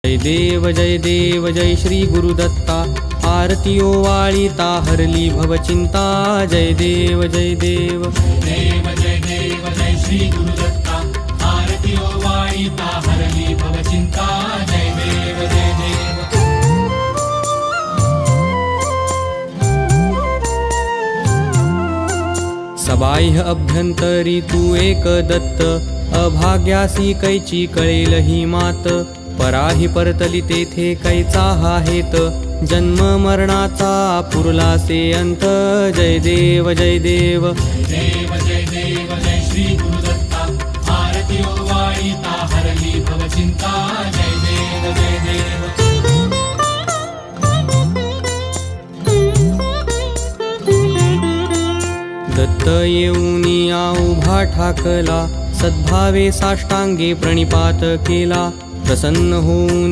जय देव जय श्री गुरुदत्ता आरती ओवाळीता हरली भवचिंता जय देव जय देव जय देव जय श्री गुरुदत्ता आरती ओवाळीता हरली भवचिंता जय देव जय देव सबाह्य अभ्यंतरी तू एक दत्त अभाग्यासी कैची कळेल ही मात पराही परतली तेथे कैचा हा हेत जन्म मरणाचा पुरलासे अंत जय देव जय देव जय देव जय श्री गुरुदत्ता आरती ओवाळीता हरली भवचिंता जय देव जय देव दत्त येऊनिया उभा ठाकला सद्भावे साष्टांगे प्रणिपात केला प्रसन्न होऊन